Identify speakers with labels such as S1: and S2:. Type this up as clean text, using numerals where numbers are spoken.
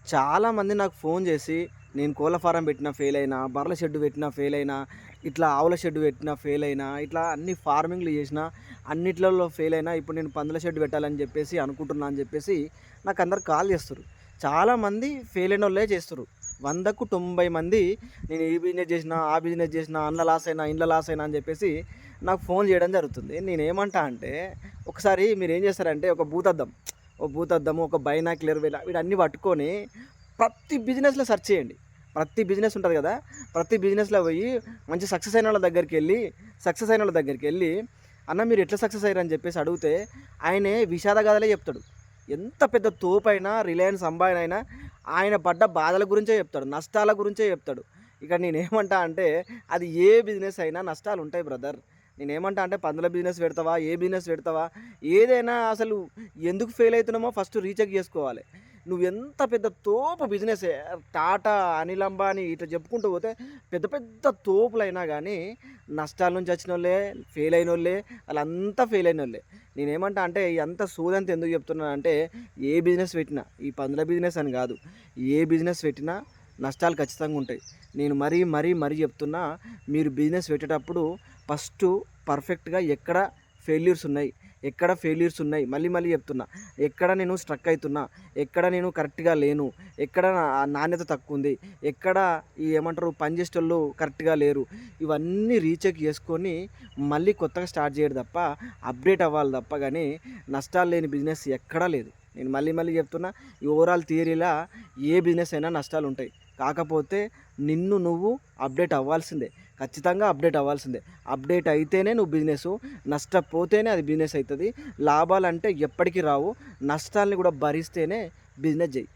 S1: చాలామంది నాకు ఫోన్ చేసి, నేను కోళ్ల ఫారం పెట్టినా ఫెయిల్ అయినా, బర్రెల షెడ్ పెట్టినా ఫెయిల్ అయినా, ఇట్లా ఆవుల షెడ్ పెట్టినా ఫెయిల్ అయినా, ఇట్లా అన్ని ఫార్మింగ్‌లు చేసినా, అన్నిట్లలో ఫెయిల్ అయినా, ఇప్పుడు నేను పందుల షెడ్ పెట్టాలని చెప్పేసి అనుకుంటున్నా అని చెప్పేసి నాకు అందరూ కాల్ చేస్తుర్రు. చాలామంది ఫెయిల్ అయినోళ్ళే చేస్తుర్రు. 100కు 90 మంది నేను ఈ బిజినెస్ చేసినా, ఆ బిజినెస్ చేసినా, అందులో లాస్ అయినా, ఇందులో లాస్ అయినా అని చెప్పేసి నాకు ఫోన్ చేయడం జరుగుతుంది. నేనేమంటా అంటే, ఒకసారి మీరేం చేస్తారంటే ఒక భూతద్దము, ఒక బైనాక్యులర్ వీటన్నీ పట్టుకొని ప్రతి బిజినెస్‌లో సెర్చ్ చేయండి. ప్రతి బిజినెస్ ఉంటది గదా! ప్రతి బిజినెస్‌లో పోయి మంచి సక్సెస్ అయినోళ్ళ దగ్గరికెళ్ళి అన్న మీరు ఎట్లా సక్సెస్ అయ్యారని జెప్పేసి అడిగితే ఆయనే విషాద గాథలే చెప్తాడు. ఎంత పెద్ద తోపైనా, రిలయన్స్ అంబానీ అయినా ఆయన పడ్డ బాధల గురించే చెప్తాడు. నష్టాల గురించే చెప్తాడు. ఇక నేనేమంటా అంటే అది ఏ బిజినెస్ అయినా నష్టాలుంటాయి బ్రదర్. నేనేమంటా అంటే పందుల బిజినెస్ పెడతావా? ఏ బిజినెస్ పెడతావా? ఏదైనా అసలు ఎందుకు ఫెయిల్ అయితున్నామో ఫస్ట్ రీచెక్ చేసుకోవాలి. నువ్వెంత పెద్ద తోపు బిజినెసే టాటా, అనిల్ అంబానీ ఇట్లా చెప్పుకుంటూ పోతే పెద్ద పెద్ద తోపులైనా గానీ నష్టాల నుంచి వచ్చినోళ్ళే, ఫెయిల్ అయినోళ్ళే, ఆళ్ళంతా ఫెయిల్ అయినోళ్ళే. నేనేమంటా అంటే ఇదంతా సోదంతా ఎందుకు చెప్తున్నానంటే ఏ బిజినెస్ పెట్టినా, ఈ పందుల బిజినెస్ అని గాదు. ఏ బిజినెస్ పెట్టినా నష్టాలు ఖచ్చితంగా ఉంటాయి. నేను మరీ చెప్తున్నా, మీరు బిజినెస్ పెట్టేటప్పుడు ఫస్టు పర్ఫెక్ట్‌గా ఎక్కడ ఫెయిల్యూర్స్ ఉన్నాయి మళ్ళీ చెప్తున్నా. ఎక్కడ నేను స్ట్రక్ అయితున్నా, ఎక్కడ నేను కరెక్ట్‌గా లేను, ఎక్కడ నాణ్యత తక్కువుంది, ఎక్కడ ఈ ఏమంటారు పని చేసేటోళ్ళు కరెక్ట్‌గా లేరు. ఇవన్నీ రీచెక్ చేసుకొని మళ్ళీ కొత్తగా స్టార్ట్ చేయడం తప్ప, అప్డేట్ అవ్వాలి తప్ప గానీ నష్టాలు లేని బిజినెస్ ఎక్కడా లేదు. నేను మళ్ళీ చెప్తున్నా. ఈ ఓవరాల్ థియరీలా ఏ బిజినెస్ అయినా నష్టాలుంటాయి. కాకపోతే నిన్ను నువ్వు అప్డేట్ అవ్వాల్సిందే. ఖచ్చితంగా అప్డేట్ అవ్వాల్సిందే. అప్డేట్ అయితేనే నువ్వు బిజినెసు, నష్టపోతేనే అది బిజినెస్ అయితది. లాభాలంటే ఎప్పటికి రావు. నష్టాల్ని కూడా భరిస్తేనే బిజినెస్ చెయ్యి.